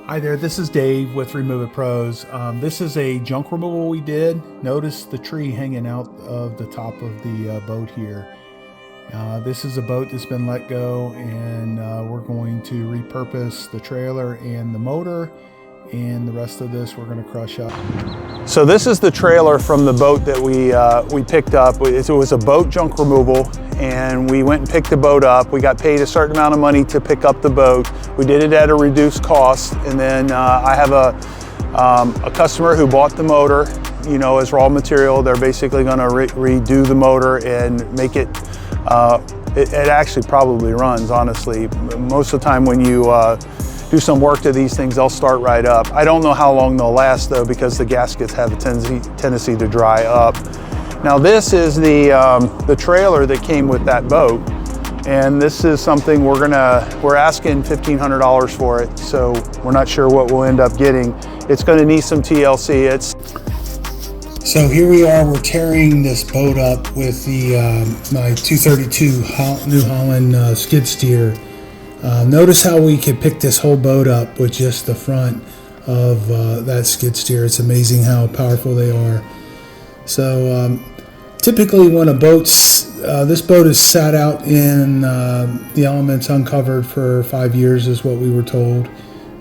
Hi there, this is Dave with Reuseitpros. This is a junk removal we did. Notice the tree hanging out of the top of the boat here. This is a boat that's been let go, and we're going to repurpose the trailer and the motor, and the rest of this we're going to crush up. So this is the trailer from the boat that we picked up. It was a boat junk removal, and we went and picked the boat up. We got paid a certain amount of money to pick up the boat. We did it at a reduced cost, and then I have a customer who bought the motor, you know, as raw material. They're basically going to redo the motor and make it. It actually probably runs, honestly. Most of the time when you do some work to these things, they'll start right up. I don't know how long they'll last though, because the gaskets have a tendency to dry up. Now this is the trailer that came with that boat, and this is something we're asking $1,500 for it, so we're not sure what we'll end up getting. It's going to need some TLC. So here we are, we're tearing this boat up with the my 232 New Holland skid steer. Notice how we could pick this whole boat up with just the front of that skid steer. It's amazing how powerful they are. So typically when a boat's, this boat is sat out in the elements uncovered for 5 years is what we were told.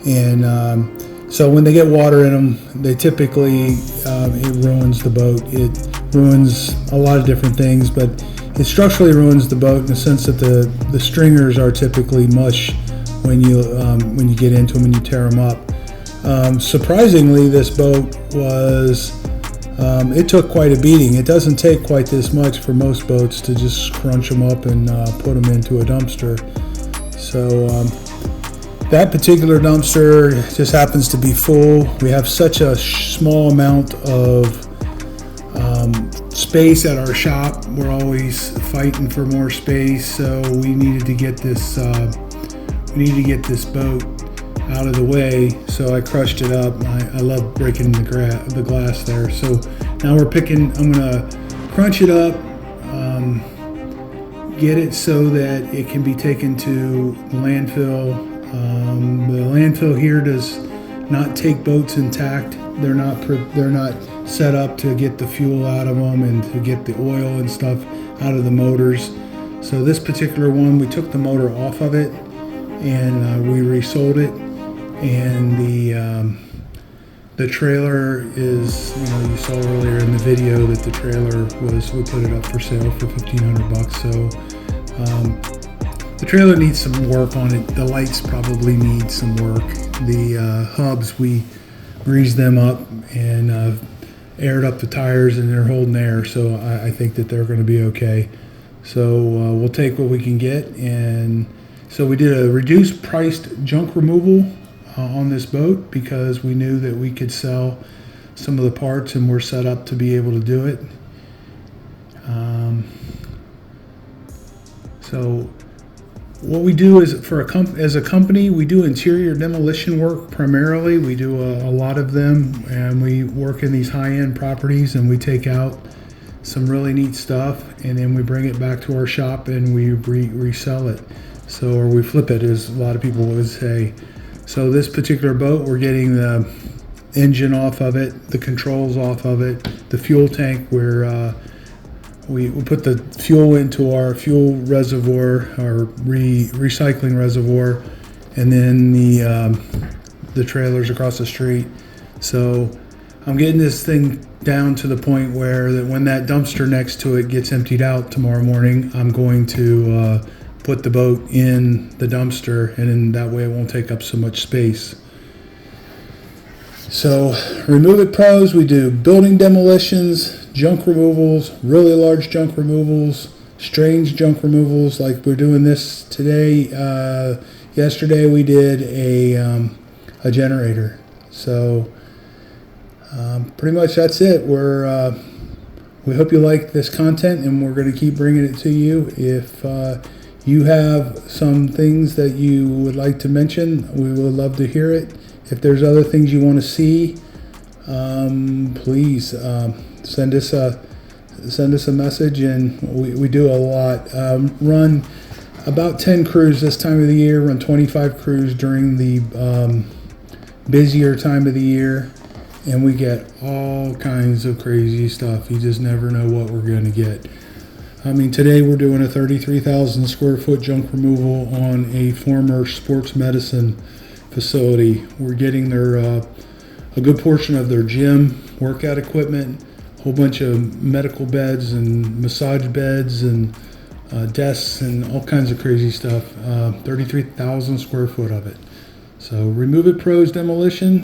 And so when they get water in them, they typically, it ruins the boat. It ruins a lot of different things, but it structurally ruins the boat in the sense that the stringers are typically mush when you get into them and you tear them up. Surprisingly, this boat was, it took quite a beating. It doesn't take quite this much for most boats to just crunch them up and put them into a dumpster. So that particular dumpster just happens to be full. We have such a small amount of space at our shop. We're always fighting for more space, so we needed to get this boat out of the way. So I crushed it up. I love breaking the glass there. So now I'm gonna crunch it up, get it so that it can be taken to the landfill. The landfill here does not take boats intact. They're not set up to get the fuel out of them and to get the oil and stuff out of the motors. So this particular one, we took the motor off of it and we resold it. And the trailer is, you know, you saw earlier in the video that the trailer was, we put it up for sale for $1,500. So the trailer needs some work on it. The lights probably need some work. The hubs, we greased them up and aired up the tires, and they're holding air, so I think that they're going to be okay. So we'll take what we can get, and so we did a reduced priced junk removal on this boat because we knew that we could sell some of the parts, and we're set up to be able to do it. So what we do is, as a company, we do interior demolition work primarily. We do a lot of them, and we work in these high-end properties, and we take out some really neat stuff, and then we bring it back to our shop and we resell it. So, or we flip it, as a lot of people would say. So this particular boat, we're getting the engine off of it, the controls off of it, the fuel tank where we put the fuel into our fuel reservoir, our recycling reservoir, and then the trailers across the street. So I'm getting this thing down to the point where that when that dumpster next to it gets emptied out tomorrow morning, I'm going to put the boat in the dumpster, and then that way it won't take up so much space. So Reuseitpros, we do building demolitions, junk removals, really large junk removals, strange junk removals, like we're doing this today. Yesterday we did a generator. So pretty much that's it. We hope you like this content, and we're going to keep bringing it to you. If you have some things that you would like to mention, we would love to hear it. If there's other things you want to see, please send us a message, and we do a lot. Run about 10 crews this time of the year. Run 25 crews during the busier time of the year, and we get all kinds of crazy stuff. You just never know what we're going to get. I mean, today we're doing a 33,000 square foot junk removal on a former sports medicine facility. We're getting their a good portion of their gym, workout equipment, a whole bunch of medical beds and massage beds and desks and all kinds of crazy stuff. 33,000 square foot of it. So Remove It Pros Demolition.